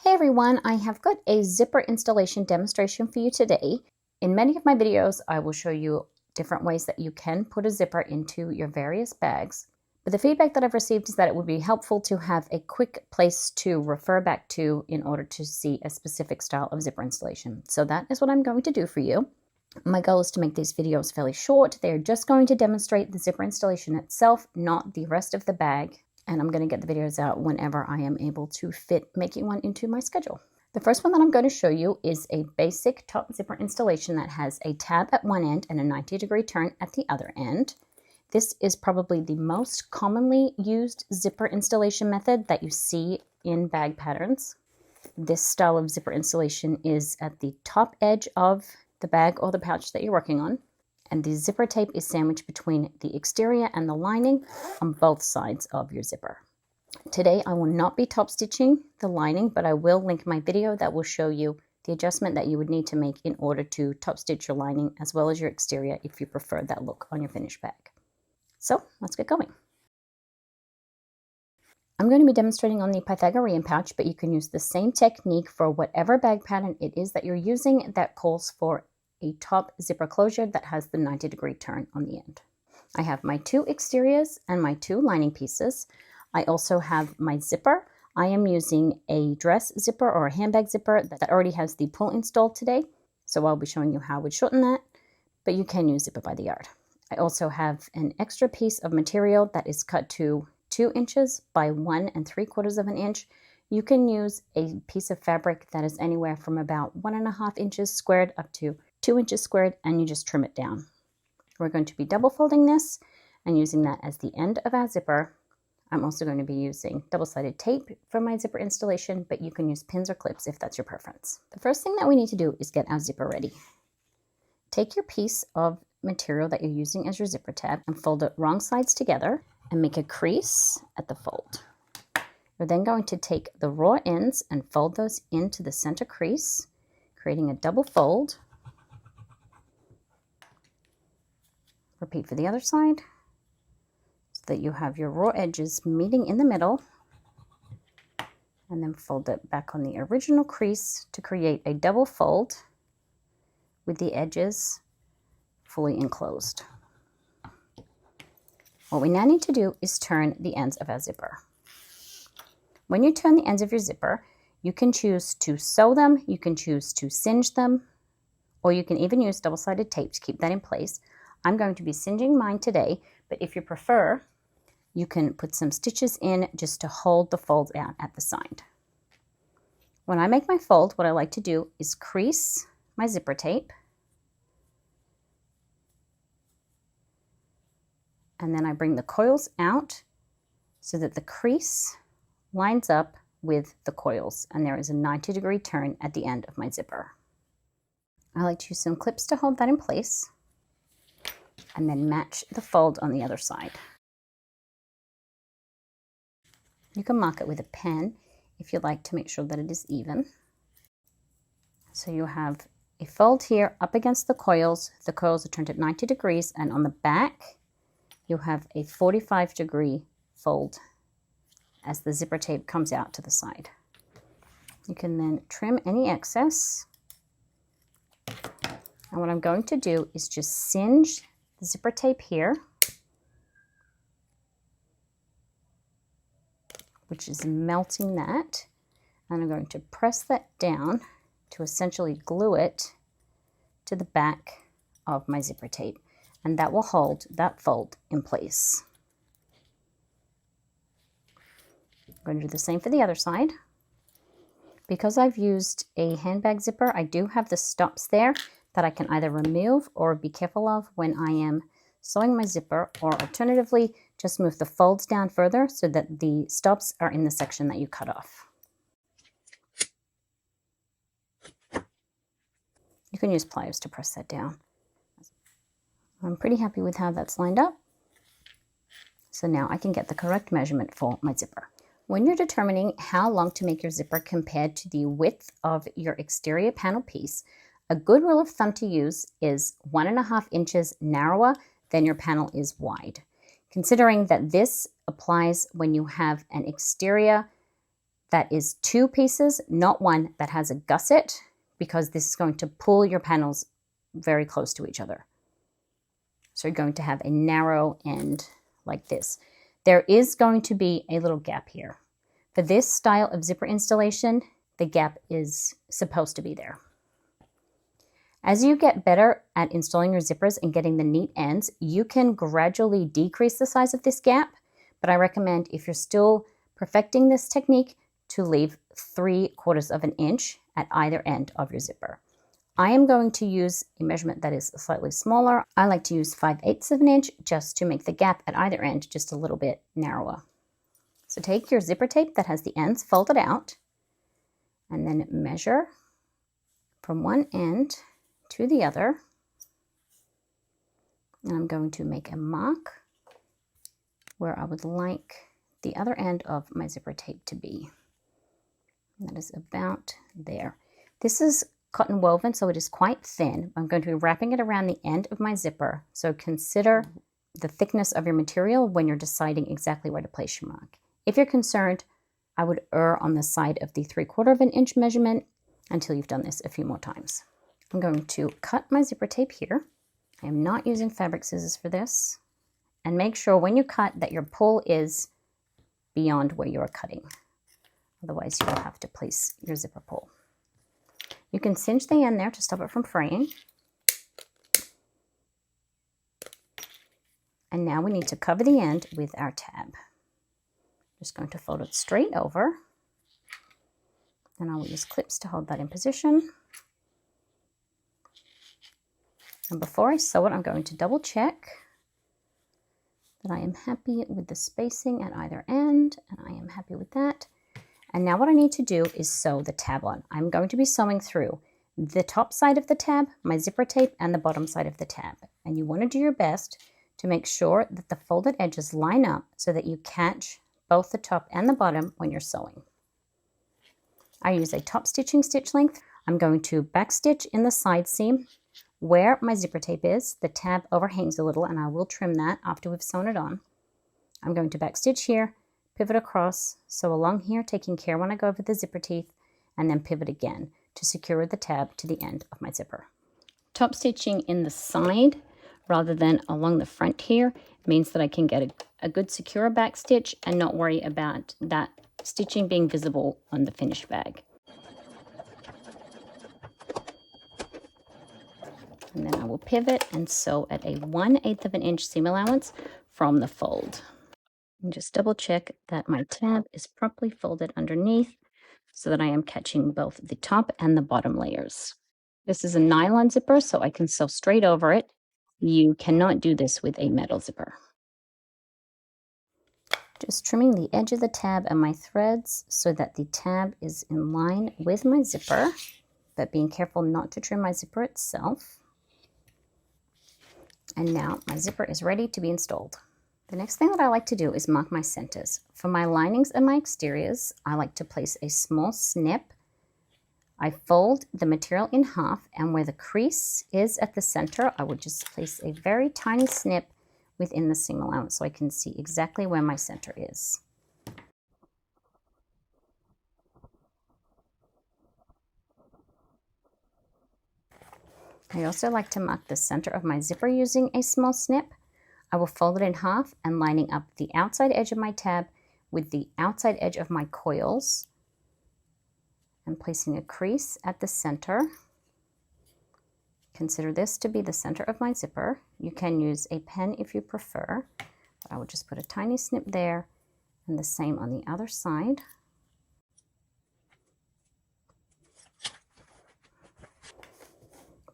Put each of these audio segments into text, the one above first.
Hey everyone, I have got a zipper installation demonstration for you today. In many of my videos, I will show you different ways that you can put a zipper into your various bags. But the feedback that I've received is that it would be helpful to have a quick place to refer back to in order to see a specific style of zipper installation. So that is what I'm going to do for you. My goal is to make these videos fairly short. They're just going to demonstrate the zipper installation itself, not the rest of the bag. And I'm going to get the videos out whenever I am able to fit making one into my schedule. The first one that I'm going to show you is a basic top zipper installation that has a tab at one end and a 90-degree turn at the other end. This is probably the most commonly used zipper installation method that you see in bag patterns. This style of zipper installation is at the top edge of the bag or the pouch that you're working on. And the zipper tape is sandwiched between the exterior and the lining on both sides of your zipper. Today I will not be top stitching the lining, but I will link my video that will show you the adjustment that you would need to make in order to top stitch your lining as well as your exterior if you prefer that look on your finished bag. So let's get going. I'm going to be demonstrating on the Pythagorean pouch, but you can use the same technique for whatever bag pattern it is that you're using that calls for a top zipper closure that has the 90-degree turn on the end. I have my two exteriors and my two lining pieces. I also have my zipper. I am using a dress zipper or a handbag zipper that already has the pull installed today. So I'll be showing you how I would shorten that, but you can use zipper by the yard. I also have an extra piece of material that is cut to 2 inches by 1 3/4 of an inch. You can use a piece of fabric that is anywhere from about 1.5 inches squared up to 2 inches squared, and you just trim it down. We're going to be double folding this and using that as the end of our zipper. I'm also going to be using double-sided tape for my zipper installation, but you can use pins or clips if that's your preference. The first thing that we need to do is get our zipper ready. Take your piece of material that you're using as your zipper tab and fold it wrong sides together and make a crease at the fold. We're then going to take the raw ends and fold those into the center crease, creating a double fold. Repeat for the other side so that you have your raw edges meeting in the middle, and then fold it back on the original crease to create a double fold with the edges fully enclosed. What we now need to do is turn the ends of our zipper. When you turn the ends of your zipper, you can choose to sew them, you can choose to singe them, or you can even use double-sided tape to keep that in place. I'm going to be singeing mine today, but if you prefer, you can put some stitches in just to hold the fold out at the side. When I make my fold, what I like to do is crease my zipper tape, and then I bring the coils out so that the crease lines up with the coils, and there is a 90-degree turn at the end of my zipper. I like to use some clips to hold that in place, and then match the fold on the other side. You can mark it with a pen if you'd like to make sure that it is even. So you have a fold here up against the coils. The coils are turned at 90 degrees, and on the back you have a 45-degree fold as the zipper tape comes out to the side. You can then trim any excess. And what I'm going to do is just singe the zipper tape here, which is melting that, and I'm going to press that down to essentially glue it to the back of my zipper tape, and that will hold that fold in place. I'm going to do the same for the other side. Because I've used a handbag zipper, I do have the stops there that I can either remove or be careful of when I am sewing my zipper, or alternatively just move the folds down further so that the stops are in the section that you cut off. You can use pliers to press that down. I'm pretty happy with how that's lined up. So now I can get the correct measurement for my zipper. When you're determining how long to make your zipper compared to the width of your exterior panel piece, a good rule of thumb to use is 1.5 inches narrower than your panel is wide. Considering that this applies when you have an exterior that is 2 pieces, not one that has a gusset, because this is going to pull your panels very close to each other. So you're going to have a narrow end like this. There is going to be a little gap here. For this style of zipper installation, the gap is supposed to be there. As you get better at installing your zippers and getting the neat ends, you can gradually decrease the size of this gap, but I recommend, if you're still perfecting this technique, to leave 3/4 of an inch at either end of your zipper. I am going to use a measurement that is slightly smaller. I like to use 5/8 of an inch just to make the gap at either end just a little bit narrower. So take your zipper tape that has the ends folded out and then measure from one end to the other. And I'm going to make a mark where I would like the other end of my zipper tape to be. And that is about there. This is cotton woven, so it is quite thin. I'm going to be wrapping it around the end of my zipper. So consider the thickness of your material when you're deciding exactly where to place your mark. If you're concerned, I would err on the side of the 3/4 of an inch measurement until you've done this a few more times. I'm going to cut my zipper tape here. I am not using fabric scissors for this. And make sure when you cut that your pull is beyond where you're cutting. Otherwise, you'll have to place your zipper pull. You can cinch the end there to stop it from fraying. And now we need to cover the end with our tab. Just going to fold it straight over. And I will use clips to hold that in position. And before I sew it, I'm going to double check that I am happy with the spacing at either end, and I am happy with that. And now what I need to do is sew the tab on. I'm going to be sewing through the top side of the tab, my zipper tape, and the bottom side of the tab. And you want to do your best to make sure that the folded edges line up so that you catch both the top and the bottom when you're sewing. I use a top stitching stitch length. I'm going to back stitch in the side seam where my zipper tape is. The tab overhangs a little, and I will trim that after we've sewn it on. I'm going to back stitch here, pivot across, sew along here, taking care when I go over the zipper teeth, and then pivot again to secure the tab to the end of my zipper. Top stitching in the side rather than along the front here means that I can get a good secure back stitch and not worry about that stitching being visible on the finished bag. And then I will pivot and sew at a 1/8 of an inch seam allowance from the fold. And just double check that my tab is properly folded underneath so that I am catching both the top and the bottom layers. This is a nylon zipper, so I can sew straight over it. You cannot do this with a metal zipper. Just trimming the edge of the tab and my threads so that the tab is in line with my zipper, but being careful not to trim my zipper itself. And now my zipper is ready to be installed. The next thing that I like to do is mark my centers. For my linings and my exteriors, I like to place a small snip. I fold the material in half, and where the crease is at the center, I would just place a very tiny snip within the seam allowance so I can see exactly where my center is. I also like to mark the center of my zipper using a small snip. I will fold it in half and lining up the outside edge of my tab with the outside edge of my coils and placing a crease at the center. Consider this to be the center of my zipper. You can use a pen if you prefer, but I will just put a tiny snip there and the same on the other side.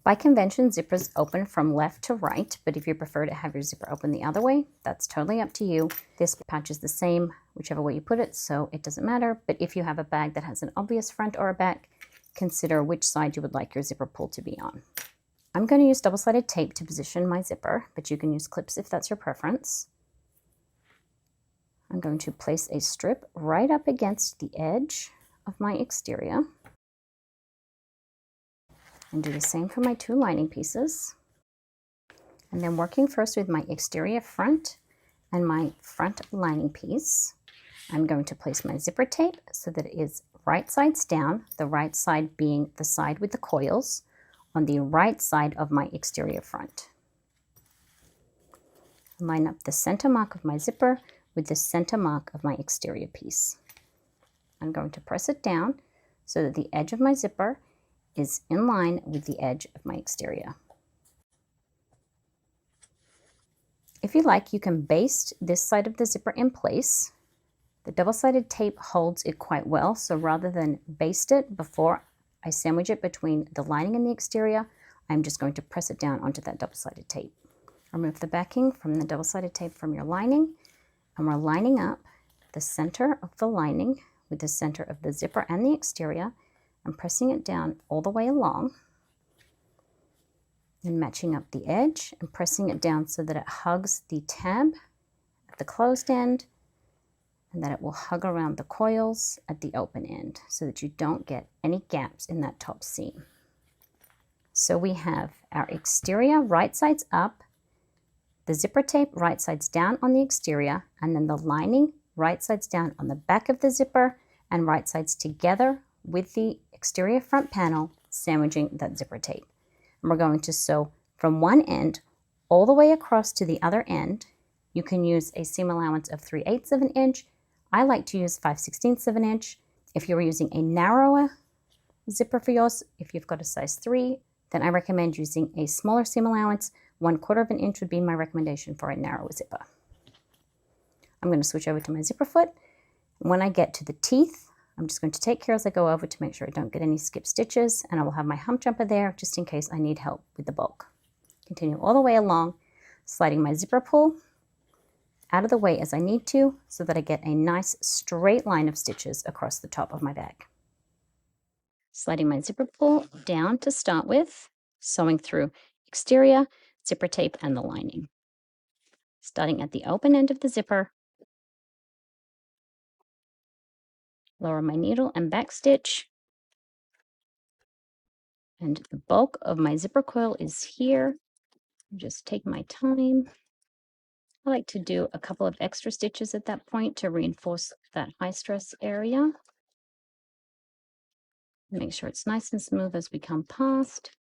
By convention, zippers open from left to right, but if you prefer to have your zipper open the other way, that's totally up to you. This pouch is the same, whichever way you put it, so it doesn't matter. But if you have a bag that has an obvious front or a back, consider which side you would like your zipper pull to be on. I'm going to use double-sided tape to position my zipper, but you can use clips if that's your preference. I'm going to place a strip right up against the edge of my exterior. And do the same for my 2 lining pieces. And then working first with my exterior front and my front lining piece, I'm going to place my zipper tape so that it is right sides down, the right side being the side with the coils, on the right side of my exterior front. Line up the center mark of my zipper with the center mark of my exterior piece. I'm going to press it down so that the edge of my zipper is in line with the edge of my exterior. If you like, you can baste this side of the zipper in place. The double-sided tape holds it quite well, so rather than baste it before I sandwich it between the lining and the exterior, I'm just going to press it down onto that double-sided tape. Remove the backing from the double-sided tape from your lining, and we're lining up the center of the lining with the center of the zipper and the exterior, and pressing it down all the way along, and matching up the edge and pressing it down so that it hugs the tab at the closed end, and that it will hug around the coils at the open end so that you don't get any gaps in that top seam. So we have our exterior right sides up, the zipper tape right sides down on the exterior, and then the lining right sides down on the back of the zipper and right sides together with the exterior front panel, sandwiching that zipper tape. And we're going to sew from one end all the way across to the other end. You can use a seam allowance of 3/8 of an inch. I like to use 5/16 of an inch. If you're using a narrower zipper for yours, if you've got a size 3, then I recommend using a smaller seam allowance. 1/4 of an inch would be my recommendation for a narrower zipper. I'm going to switch over to my zipper foot. When I get to the teeth, I'm just going to take care as I go over to make sure I don't get any skip stitches, and I will have my hump jumper there just in case I need help with the bulk. Continue all the way along, sliding my zipper pull out of the way as I need to so that I get a nice straight line of stitches across the top of my bag. Sliding my zipper pull down to start with, sewing through exterior, zipper tape, and the lining. Starting at the open end of the zipper, lower my needle and back stitch, and the bulk of my zipper coil is here. Just take my time. I like to do a couple of extra stitches at that point to reinforce that high stress area. Make sure it's nice and smooth as we come past.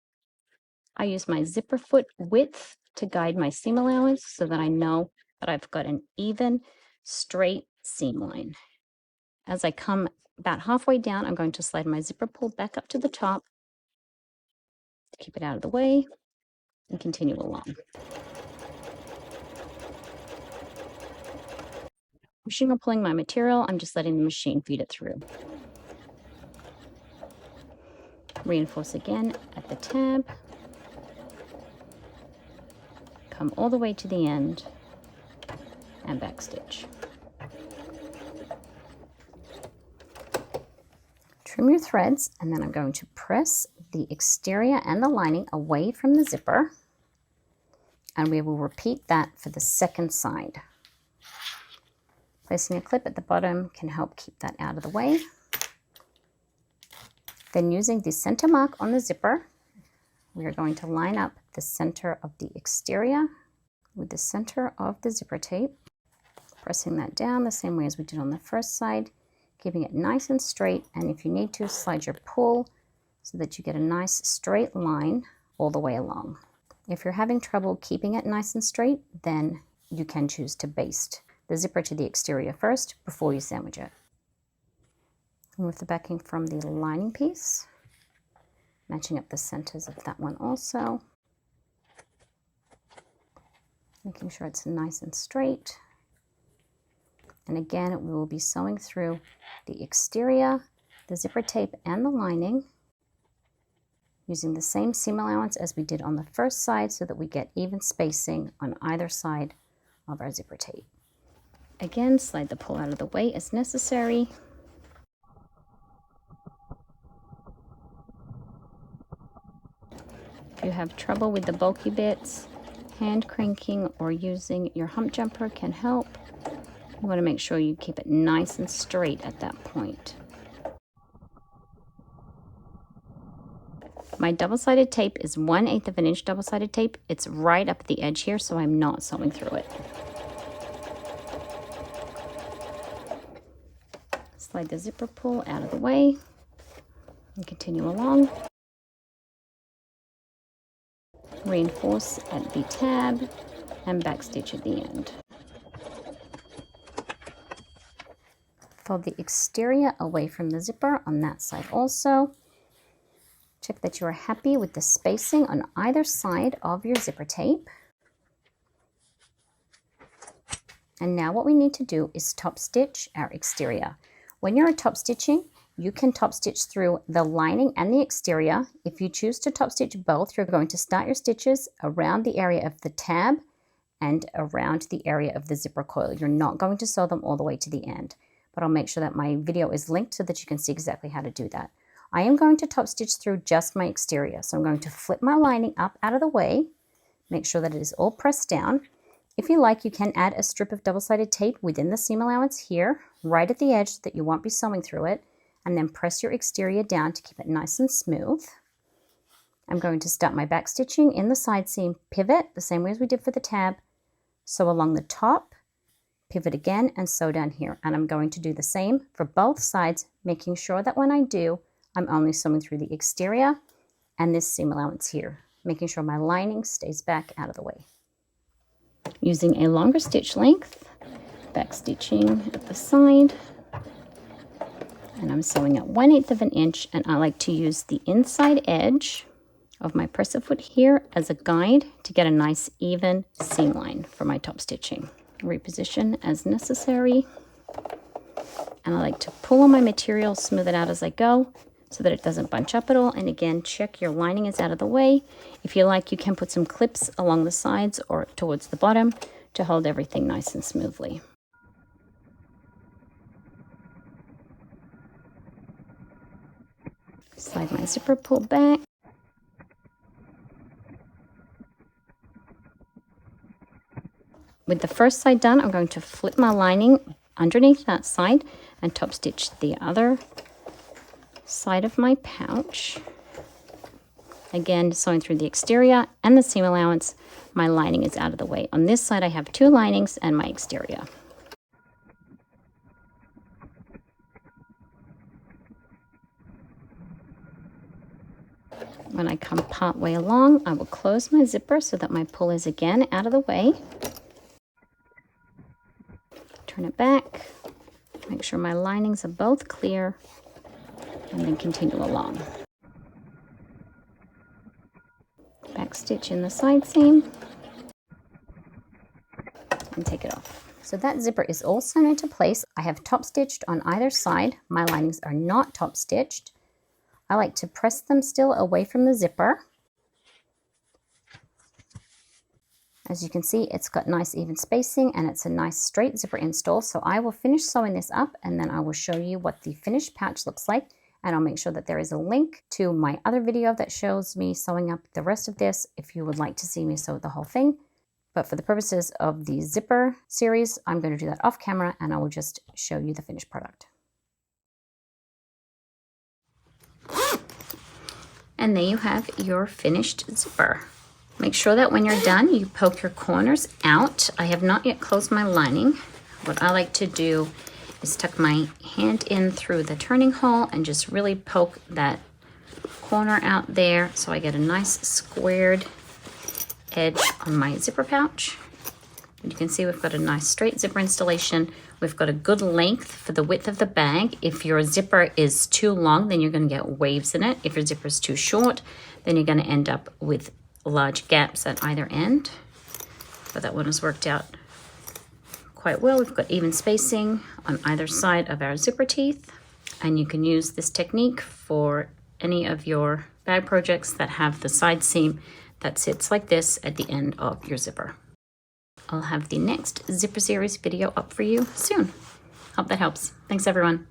I use my zipper foot width to guide my seam allowance so that I know that I've got an even, straight seam line. As I come about halfway down, I'm going to slide my zipper pull back up to the top to keep it out of the way and continue along. Pushing or pulling my material, I'm just letting the machine feed it through. Reinforce again at the tab. Come all the way to the end and backstitch. Trim your threads, and then I'm going to press the exterior and the lining away from the zipper, and we will repeat that for the second side. Placing a clip at the bottom can help keep that out of the way. Then using the center mark on the zipper, we are going to line up the center of the exterior with the center of the zipper tape, pressing that down the same way as we did on the first side, keeping it nice and straight, and if you need to, slide your pull so that you get a nice straight line all the way along. If you're having trouble keeping it nice and straight, then you can choose to baste the zipper to the exterior first before you sandwich it. Remove the backing from the lining piece, matching up the centers of that one also, making sure it's nice and straight. And again, we will be sewing through the exterior, the zipper tape, and the lining, using the same seam allowance as we did on the first side so that we get even spacing on either side of our zipper tape. Again, slide the pull out of the way as necessary. If you have trouble with the bulky bits, hand cranking or using your hump jumper can help. You want to make sure you keep it nice and straight at that point. My double-sided tape is 1/8 of an inch double-sided tape. It's right up at the edge here, so I'm not sewing through it. Slide the zipper pull out of the way and continue along. Reinforce at the tab and backstitch at the end. Fold the exterior away from the zipper on that side also. Check that you are happy with the spacing on either side of your zipper tape. And now what we need to do is top stitch our exterior. When you're top stitching, you can top stitch through the lining and the exterior. If you choose to top stitch both, you're going to start your stitches around the area of the tab and around the area of the zipper coil. You're not going to sew them all the way to the end, but I'll make sure that my video is linked so that you can see exactly how to do that. I am going to top stitch through just my exterior. So I'm going to flip my lining up out of the way, make sure that it is all pressed down. If you like, you can add a strip of double-sided tape within the seam allowance here, right at the edge so that you won't be sewing through it, and then press your exterior down to keep it nice and smooth. I'm going to start my back stitching in the side seam, pivot the same way as we did for the tab, sew along the top, pivot again, and sew down here. And I'm going to do the same for both sides, making sure that when I do, I'm only sewing through the exterior and this seam allowance here, making sure my lining stays back out of the way. Using a longer stitch length, back stitching at the side, and I'm sewing at 1/8 of an inch, and I like to use the inside edge of my presser foot here as a guide to get a nice even seam line for my top stitching. Reposition as necessary, and I like to pull on my material, smooth it out as I go so that it doesn't bunch up at all. And again, check your lining is out of the way. If you like, you can put some clips along the sides or towards the bottom to hold everything nice and smoothly. Slide my zipper pull back. With the first side done, I'm going to flip my lining underneath that side and top stitch the other side of my pouch. Again, sewing through the exterior and the seam allowance. My lining is out of the way. On this side, I have 2 linings and my exterior. When I come part way along, I will close my zipper so that my pull is again out of the way. Turn it back, make sure my linings are both clear, and then continue along. Back stitch in the side seam and take it off. So that zipper is all sewn into place. I have top stitched on either side. My linings are not top stitched. I like to press them still away from the zipper. As you can see, it's got nice even spacing and it's a nice straight zipper install. So I will finish sewing this up and then I will show you what the finished pouch looks like. And I'll make sure that there is a link to my other video that shows me sewing up the rest of this if you would like to see me sew the whole thing. But for the purposes of the zipper series, I'm going to do that off camera and I will just show you the finished product. And there you have your finished zipper. Make sure that when you're done, you poke your corners out. I have not yet closed my lining. What I like to do is tuck my hand in through the turning hole and just really poke that corner out there so I get a nice squared edge on my zipper pouch. And you can see we've got a nice straight zipper installation. We've got a good length for the width of the bag. If your zipper is too long, then you're going to get waves in it. If your zipper is too short, then you're going to end up with large gaps at either end. But that one has worked out quite well. We've got even spacing on either side of our zipper teeth, and you can use this technique for any of your bag projects that have the side seam that sits like this at the end of your zipper. I'll have the next zipper series video up for you soon. Hope that helps. Thanks everyone.